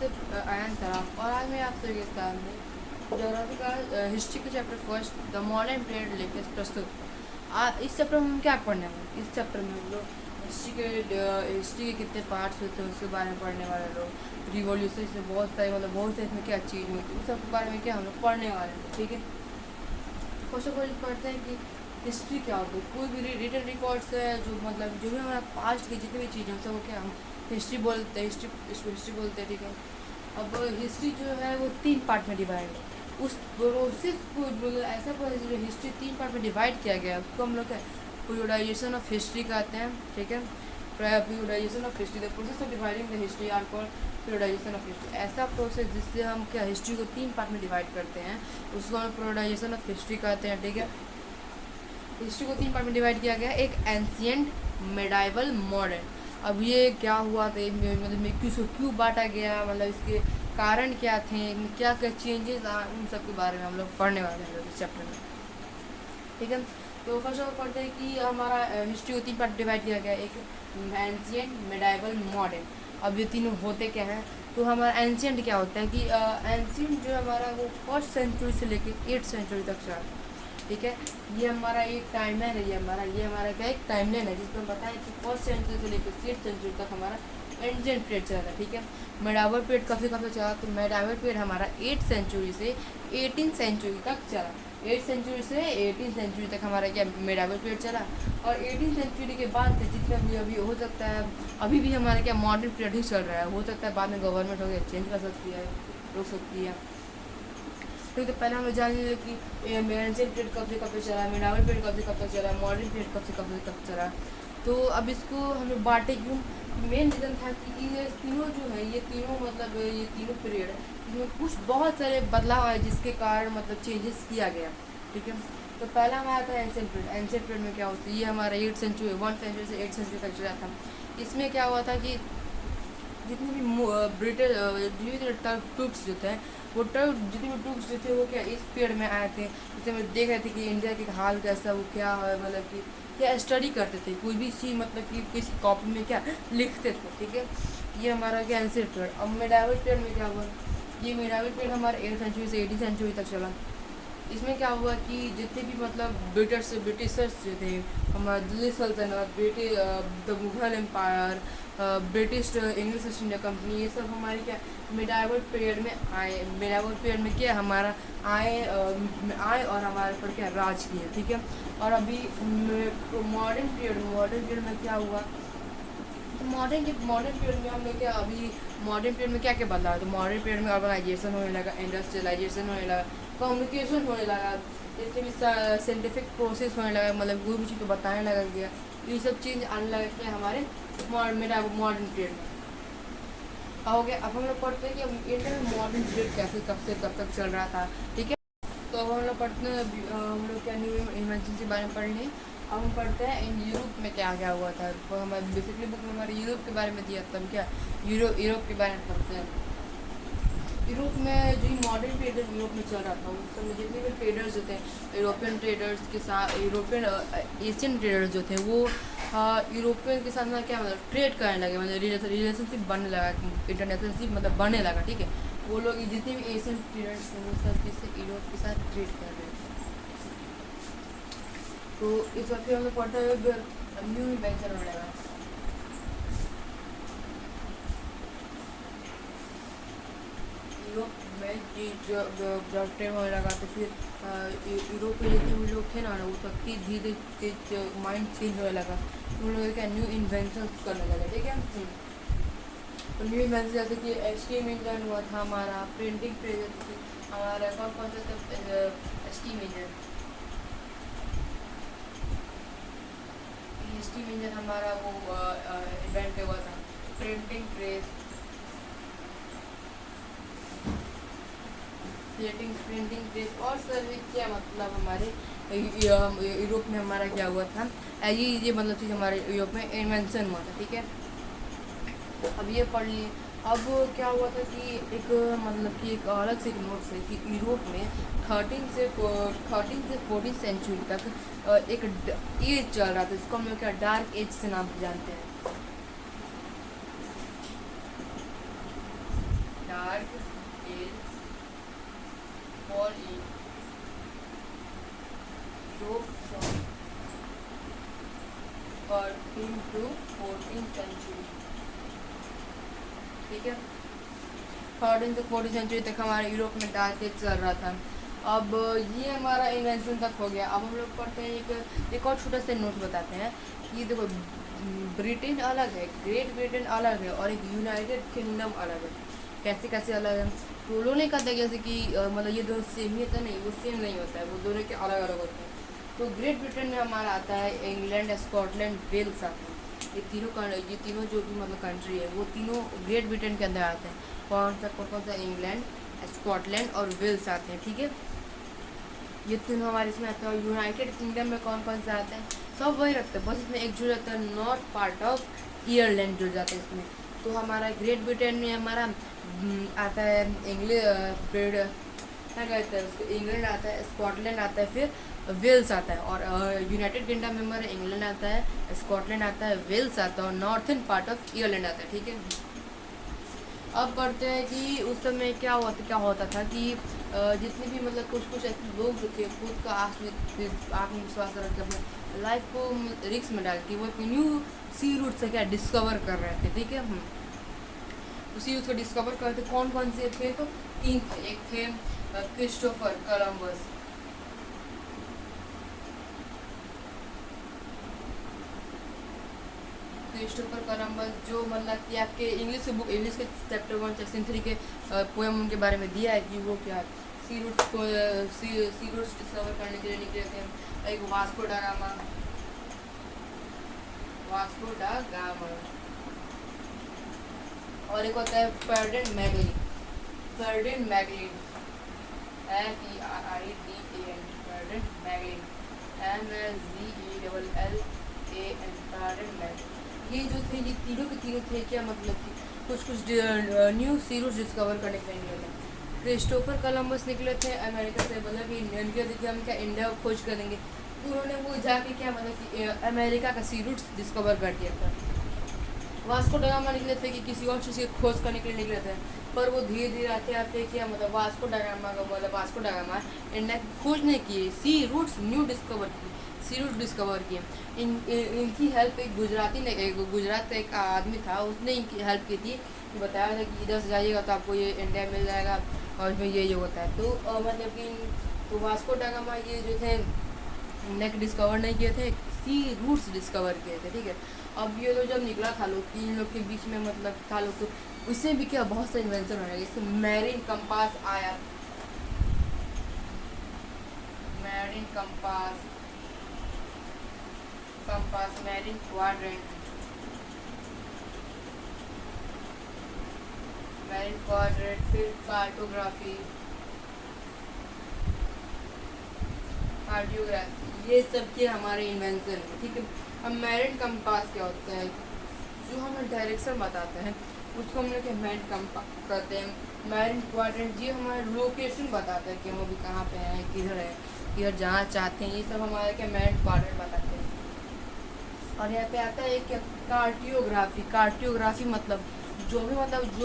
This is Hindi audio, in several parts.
आयन सराफ और आज मैं आप सभी के सामने ज्योग्राफी का हिस्ट्री के chapter first the modern period लेकर प्रस्तुत। इस चैप्टर में हम क्या पढ़ने वाले? इस चैप्टर में हम लोग हिस्ट्री के कितने पार्ट्स होते हैं उसके बारे में पढ़ने वाले लोग। रिवॉल्यूशन से बहुत सारी इसमें क्या चीज़ हुई थी उस सब के बारे में क्या हम लोग पढ़ने वाले हैं। ठीक है, फर्स्ट ऑफ ऑल पढ़ते हैं कि हिस्ट्री क्या होती है। कोई भी रिटन रिकॉर्ड्स है जो भी हमारा पास्ट की जितनी भी चीज़ें हैं सब क्या हम हिस्ट्री बोलते हैं। हिस्ट्री बोलते हैं। ठीक है, अब हिस्ट्री जो है वो 3 पार्ट में डिवाइड है। उस प्रोसेस को ऐसा हिस्ट्री 3 पार्ट में डिवाइड किया गया है उसको हम लोग पीरियोडाइजेशन ऑफ हिस्ट्री कहते हैं। ठीक है, periodization of history the process of dividing the history are called periodization of history. ऐसा प्रोसेस जिससे हम क्या हिस्ट्री को 3 पार्ट में डिवाइड करते हैं उसको हम पीरियोडाइजेशन ऑफ हिस्ट्री कहते हैं। ठीक है, हिस्ट्री को 3 पार्ट में डिवाइड किया गया, एक एंशिएंट, मेडाइवल, मॉडर्न। अब ये क्या हुआ था, क्यों बांटा गया, इसके कारण क्या थे, क्या क्या चेंजेस उन सब के बारे में हम लोग पढ़ने वाले हैं इस चैप्टर में। ठीक है, तो फर्स्ट ऑफ पढ़ते हैं कि हमारा हिस्ट्री को 3 पार्ट डिवाइड किया गया, एक एंशिएंट, मेडाइवल, मॉडर्न। अब ये तीनों होते क्या हैं? तो हमारा एंशिएंट क्या होता है कि एंशिएंट जो हमारा वो 1st सेंचुरी से लेकर 8th सेंचुरी तक चला। ठीक है, ये हमारा एक टाइमलाइन है। ये हमारा क्या एक टाइमलाइन है जिसमें बताया कि 1st सेंचुरी से लेकर 8th सेंचुरी तक हमारा एंशिएंट पीरियड चला था। ठीक है, मेडाइवल पीरियड कब से चला? तो मेडाइवल पीरियड हमारा 8th सेंचुरी से 18th सेंचुरी तक चला। 8th सेंचुरी से 18th सेंचुरी तक हमारा क्या मेडाइवल पीरियड चला। और 18th सेंचुरी के बाद से जितना भी अभी हो सकता है, अभी भी हमारा क्या मॉडर्न पीरियड ही चल रहा है। हो सकता है बाद में गवर्नमेंट हो गया चेंज कर सकती है, रोक सकती है। तो पहले हम लोग जान लीजिए कि एंशिएंट पीरियड कब से चला, मेडाइवल पीरियड कब से चला, मॉडर्न पीरियड कब से कब चला। तो अब इसको हम लोग बांटे क्यों? मेन रीज़न था कि ये तीनों जो है ये तीनों पीरियड है, इसमें कुछ बहुत सारे बदलाव आए जिसके कारण चेंजेस किया गया। ठीक है, तो पहला हमारा था एंशिएंट पीरियड। एंशिएंट पीरियड में क्या होता है, ये हमारा 1 सेंचुरी से 8th सेंचुरी तक चला था। इसमें क्या हुआ था कि जितने भी ब्रिटिश ट्रूप्स जो थे वो जितने भी ट्रूप्स जो थे वो क्या इस पीरियड में आए थे। जैसे हम देख रहे थे कि इंडिया के हाल कैसा, वो क्या है, कि क्या स्टडी करते थे, कोई भी चीज़ कि किसी कॉपी में क्या लिखते थे। ठीक है, ये हमारा क्या एंशिएंट पीरियड। अब मेडाइवल पीरियड में क्या हुआ, ये मेडाइवल पीरियड हमारा 8th सेंचुरी से 18th सेंचुरी तक चला। इसमें क्या हुआ कि जितने भी ब्रिटिशर्स जो थे, हमारा दिल्ली सल्तनत, the Mughal Empire, British English East India Company, ये सब हमारे क्या मेडाइवल पीरियड में आए। मेडाइवल पीरियड में क्या हमारा आए और हमारे पर क्या राज किए। ठीक है, और अभी मॉडर्न पीरियड में क्या हुआ, मॉडर्न पीरियड में हम लोग क्या अभी मॉडर्न पीरियड में क्या क्या बदला है? तो मॉडर्न पीरियड में अर्बनाइजेशन होने लगा, इंडस्ट्रियलाइजेशन होने लगा, कम्युनिकेशन होने लगा, जितने भी साइंटिफिक प्रोसेस होने लगा, कोई भी चीज़ को बताने लगा गया। ये सब चीज़ आने लगा क्या हमारे मॉडर्न पीरियड में हो गया। अब हम लोग पढ़ते हैं कि इंडिया में मॉडर्न पीरियड कैसे कब से कब तक चल रहा था। ठीक है, तो अब हम लोग पढ़ते हैं, हम लोग क्या न्यू इन्वेंशन के बारे में पढ़ लें। अब हम पढ़ते हैं इन यूरोप में क्या क्या हुआ था। तो हमारे बेसिकली बुक में हमारे यूरोप के बारे में दिया था, हम क्या यूरोप के बारे में पढ़ते हैं। यूरोप में जो मॉडर्न पीरियड यूरोप में चल रहा था उस समय जितने भी ट्रेडर्स जो थे, यूरोपियन ट्रेडर्स के साथ एशियन ट्रेडर्स जो थे वो यूरोपियन के साथ क्या ट्रेड करने लगे, रिलेशनशिप बनने लगा, इंटरनेशनल बनने लगा। ठीक है, वो लोग जितने भी एशियन ट्रेडर्स थे वो सब जिससे यूरोप के साथ ट्रेड कर रहे थे। तो इस वक्त हम लोग पढ़ते हुए न्यू इन्वेंशन होने लगा। यूरोप में जब ट्रेड होने लगा तो फिर यूरोप के जितने भी लोग थे ना वो सब धीरे धीरे माइंड चेंज होने लगा, उन लोगों क्या न्यू इन्वेंशन करने लगे। ठीक है, तो न्यू इन्वेंशन जैसे कि स्टीम इंजन हुआ था हमारा, प्रिंटिंग प्रेस थी हमारा, कौन सा था स्टीम इंजन हमारा वो इन्वेंट हुआ था, प्रिंटिंग प्रेस, प्रिंटिंग प्रेस और सर क्या हमारे यूरोप में हमारा क्या हुआ था, ये चीज़ हमारे यूरोप में इन्वेंशन हुआ था। ठीक है, अब ये पढ़ लिए। अब क्या हुआ था कि एक अलग से एक नोट है कि यूरोप में 13 से 14 सेंचुरी तक एक एज चल रहा था, जिसको हम लोग क्या डार्क एज से नाम जानते हैं। Dark age fall in Europe from 13 to 14 century. ठीक है, 13 से 14 सेंचुरी तक हमारे यूरोप में डार्क एज चल रहा था। अब ये हमारा इन्वेंशन तक हो गया। अब हम लोग पढ़ते हैं एक और छोटा सा नोट बताते हैं कि देखो ब्रिटेन अलग है, ग्रेट ब्रिटेन अलग है और एक यूनाइटेड किंगडम अलग है। कैसे कैसे अलग है तो लोग नहीं कहते जैसे कि मतलब ये दोनों सेम ही होता, नहीं वो सेम नहीं होता है, वो दोनों के अलग अलग होते हैं। तो ग्रेट ब्रिटेन में हमारा आता है इंग्लैंड, स्कॉटलैंड, वेल्स आता है। ये तीनों जो भी मतलब कंट्री है वो तीनों ग्रेट ब्रिटेन के अंदर आते हैं। कौन सा इंग्लैंड, स्कॉटलैंड और वेल्स आते हैं। ठीक है, ये तीनों हमारे इसमें आते हैं। और यूनाइटेड किंगडम में कौन कौन से आते हैं, सब वही रखते हैं, बस इसमें एक जुड़ जाता है नॉर्थ पार्ट ऑफ आयरलैंड जुड़ जाता है इसमें। तो हमारा ग्रेट ब्रिटेन में हमारा आता है क्या कहते हैं उसको, इंग्लैंड आता है, स्कॉटलैंड आता है, फिर वेल्स आता है। और यूनाइटेड किंगडम में हमारा इंग्लैंड आता है, स्कॉटलैंड आता है, वेल्स आता है और नॉर्थन पार्ट ऑफ आयरलैंड आता है। ठीक है, अब पढ़ते हैं कि उस समय क्या होता था कि जितने भी मतलब कुछ ऐसे लोग जो थे खुद का आत्मविश्वास रख के अपने लाइफ को रिस्क में डाल के वो एक न्यू सी रूट से क्या डिस्कवर कर रहे थे। ठीक है, उसी उसको डिस्कवर करते कौन कौन से थे, तो तीन थे। एक थे क्रिस्टोफर कोलंबस, क्रिस्टोफर कोलंबस जो मतलब कि आपके इंग्लिश के चैप्टर 1 सेक्शन 3 के पोएम उनके बारे में दिया है कि वो क्या सी रूट्स डिस्कवर करने के लिए निकले थे। एक वास्को डा गामा और एक होता है फर्डिनेंड मैगलिन, फर्डिनेंड मैगलिन फर्डिनेंड मैगलिन मैगलिन। ये जो थे ये तीनों के तीनों थे क्या मतलब कि कुछ न्यू सी रूट्स डिस्कवर करने के लिए निकले थे। क्रिस्टोफर कोलंबस निकले थे अमेरिका से, मतलब कि इंडिया देखिए हम क्या इंडिया खोज करेंगे, तो उन्होंने वो जाके क्या मतलब कि अमेरिका का सी रूट्स डिस्कवर कर दिया था। वास्को ड गामा निकले थे कि किसी और चीज़ की खोज करने के लिए निकले थे, पर वो धीरे धीरे आते आते क्या मतलब वास्को ड गामा इंडिया की खोज नहीं किए, सी रूट्स न्यू डिस्कवर की, सी रूट्स डिस्कवर किए। इनकी हेल्प एक गुजरात का एक आदमी था, उसने इनकी हेल्प की थी, बताया था कि इधर से जाइएगा तो आपको ये इंडिया मिल जाएगा और इसमें ये होता है। तो मतलब कि तो वास्को ड गामा ये जो थे नेक डिस्कवर नहीं किए थे, सी रूट्स डिस्कवर किए थे। ठीक है, अब ये लोग जब निकला था लोग कि इन लोग के बीच में मतलब था लोग, तो उससे भी क्या बहुत से इन्वेंशन होने लगे, जैसे मैरिन कंपास आया, मैरिन कंपास, मैरिन क्वाड्रेंट, फिर कार्टोग्राफी, ये सब के हमारे इन्वेंशन है। ठीक है, अब मैरिन कंपास क्या होता है, जो हमें डायरेक्शन बताते हैं उसको हम लोग मैरिन कंपास कहते हैं। मैरिन क्वाड्रेंट ये हमारे लोकेशन बताते हैं कि हम अभी कहाँ पे हैं, किधर जाना चाहते हैं, ये सब हमारे क्या मैरिन क्वाड्रेंट बताते हैं। और यहाँ पे आता है क्या कार्टियोग्राफी मतलब जो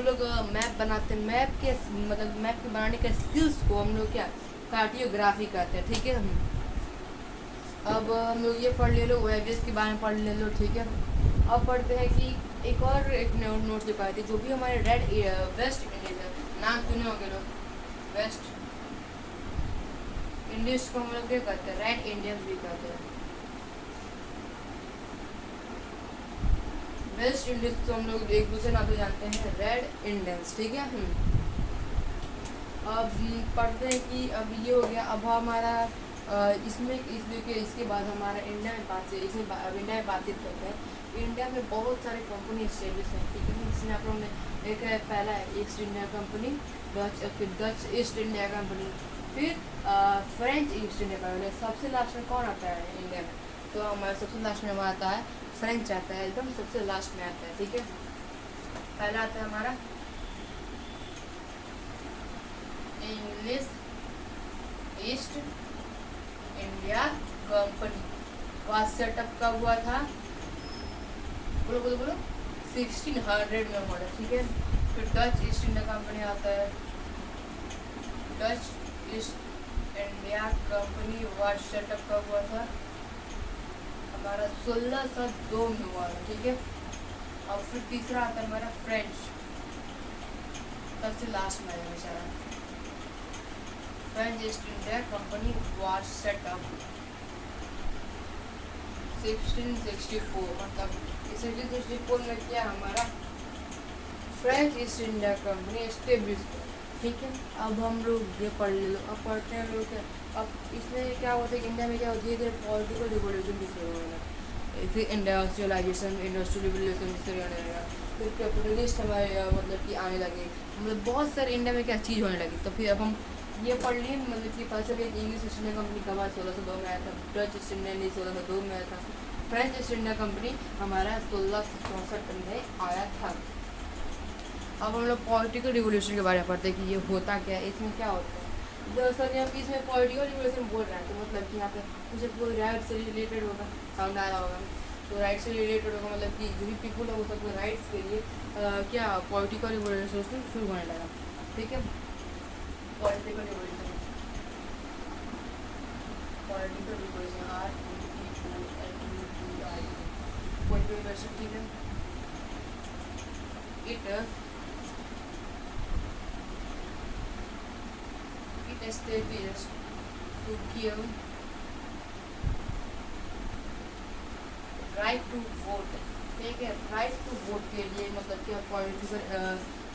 लोग मैप बनाते हैं, मैप के बनाने के स्किल्स को हम लोग क्या कार्टियोग्राफी कहते हैं। ठीक है, अब हम लोग ये पढ़ ले लो, वेजेस के बारे में पढ़ ले लो। ठीक है, अब पढ़ते हैं कि एक नोट जो पाए थे, जो भी हमारे वेस्ट इंडीज है, नाम सुने होंगे लोग, वेस्ट इंडीज को हम लोग क्या कहते हैं, रेड इंडियंस भी कहते हैं। वेस्ट इंडीज तो हम लोग एक दूसरे नाम से जानते हैं, रेड इंडियंस। ठीक है, अब पढ़ते हैं कि अब ये हो गया। अब हमारा इसके बाद हमारा इंडिया में बातचीत करते हैं। इंडिया में बहुत सारे कंपनी स्टेब्लिश हैं। ठीक है, जिसमें आप लोगों ने एक है, पहला है ईस्ट इंडिया कंपनी, फिर डच ईस्ट इंडिया कंपनी, फिर फ्रेंच ईस्ट इंडिया कंपनी। सबसे लास्ट में कौन आता है इंडिया में, तो हमारे सबसे लास्ट में आता है फ्रेंच आता है, एकदम सबसे लास्ट में आता है। ठीक है, पहला आता है हमारा इंग्लिश ईस्ट इंडिया कंपनी का सेटअप कब हुआ था, बोलो 1600 में हुआ था। ठीक है, फिर डच ईस्ट इंडिया कंपनी आता है। डच ईस्ट इंडिया कंपनी वार सेटअप कब हुआ था? हमारा 1602 में हुआ था, ठीक है। और फिर तीसरा आता है हमारा फ्रेंच, सबसे लास्ट में आया बेचारा। फ्रेंच ईस्ट इंडिया कंपनी वार सेटअप 1664, मतलब 1664 में क्या हमारा French east India company establish, ठीक है। अब हम लोग ये पढ़ ले लो, अब पढ़ते हैं लोग क्या। अब इसमें क्या होता है कि इंडिया में क्या होती है, पॉलिटिकल रिवोल्यूशन भी शुरू होना है, फिर इंडस्ट्रियलाइजेशन, इंडस्ट्रियल रिवोल्यूशन शुरू होने लगा, फिर कैपिटलिस्ट हमारे मतलब कि आने लगे, मतलब बहुत सारे इंडिया में क्या चीज़ होने लगी। तो फिर अब हम ये पढ़ लिए, मतलब कि पता चले इंग्लिश ईस्ट इंडिया कंपनी कब 1602 में आया था, डच ईस्ट इंडिया नहीं 1602 में आया था, फ्रेंच ईस्ट इंडिया कंपनी हमारा 1664 में आया था। अब हम लोग पॉलिटिकल रिवोल्यूशन के बारे में पढ़ते हैं कि ये होता क्या है, इसमें क्या होता है। दरअसल यहाँ इसमें पॉलिटिकल रिवोल्यूशन बोल रहे हैं, तो मतलब कि यहाँ पे मुझे कोई राइट से रिलेटेड होगा, साउंड आ रहा होगा, तो राइट से रिलेटेड होगा, मतलब कि जो भी पीपुल है वो सबको राइट्स के लिए क्या पॉलिटिकल रिवोल्यूशन शुरू होने लगा, ठीक है। Political revolution, political revolution political revolution, ठीक है। It established to give right to vote, ठीक है। राइट टू वोट के लिए मतलब कि पॉलिटिकल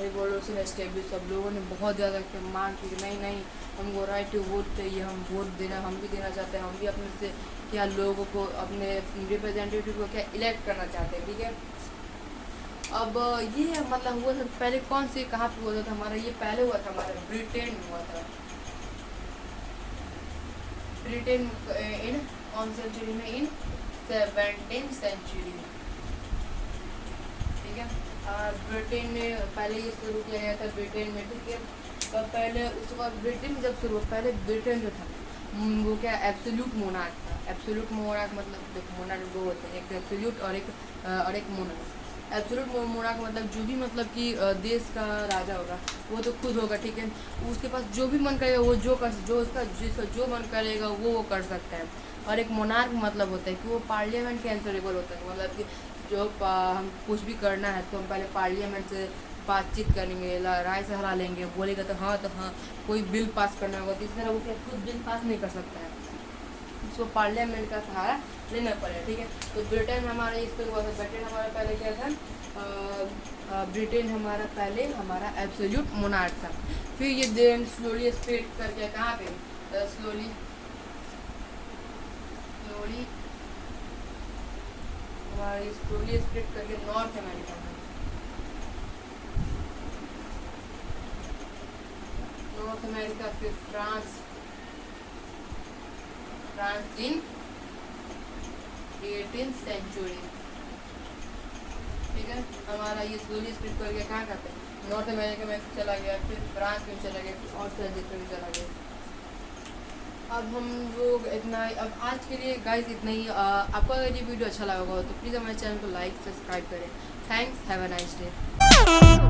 रिवोल्यूशन एस्टेब्लिश, सब लोगों ने बहुत ज़्यादा मांग की, नहीं नहीं हमको राइट टू वोट चाहिए, हम वोट देना, हम भी देना चाहते हैं, हम भी अपने से क्या लोगों को, अपने रिप्रेजेंटेटिव को क्या इलेक्ट करना चाहते हैं, ठीक है। अब ये मतलब हुआ था पहले कौन से कहाँ पे हुआ था हमारा, ये पहले हुआ था हमारा ब्रिटेन में हुआ था, ब्रिटेन इन कौन सेंचुरी में, इन 17th सेंचुरी, ठीक है। ब्रिटेन में पहले ये शुरू किया गया था, ब्रिटेन में, ठीक है। तो पहले उसके बाद ब्रिटेन जब शुरू हुआ, पहले ब्रिटेन जो था वो क्या एब्सोल्यूट मोनार्क था। एब्सोल्यूट मोनार्क मतलब मोनार्क दो होते हैं, एक एब्सोल्यूट और एक मोनार्क। एब्सोल्यूट मोनार्क मतलब जो भी मतलब कि देश का राजा होगा वो तो खुद होगा, ठीक है। उसके पास जो भी मन करेगा वो जिसका जो मन करेगा वो कर सकता है। और एक मोनार्क मतलब होता है कि वो पार्लियामेंट के आंसरेबल होता है, मतलब कि जो हम कुछ भी करना है तो हम पहले पार्लियामेंट से बातचीत करेंगे, राय सलाह लेंगे, बोलेगा तो हाँ, कोई बिल पास करना होगा तो इस तरह वो क्या खुद बिल पास नहीं कर सकता है, उसको पार्लियामेंट का सहारा लेना पड़ेगा, ठीक है। तो ब्रिटेन हमारा इस पर हुआ था, ब्रिटेन हमारा पहले क्या था, ब्रिटेन हमारा पहले हमारा एब्सोल्यूट मोनार्क था। फिर ये देन स्लोली स्प्रेड करके कहाँ पे स्लोली हमारी स्लोली स्प्रेड करके नॉर्थ अमेरिका में, नॉर्थ अमेरिका, फिर फ्रांस इन 18th सेंचुरी, ठीक है। हमारा ये स्लोली स्प्रेड करके कहाँ करते हैं नॉर्थ अमेरिका में चला गया, फिर फ्रांस में चला गया, फिर और भी चला गया। अब हम लोग इतना ही, अब आज के लिए गाइस इतना ही। आपको अगर ये वीडियो अच्छा लगा हो तो प्लीज़ हमारे चैनल को लाइक सब्सक्राइब करें। Thanks, have a nice day.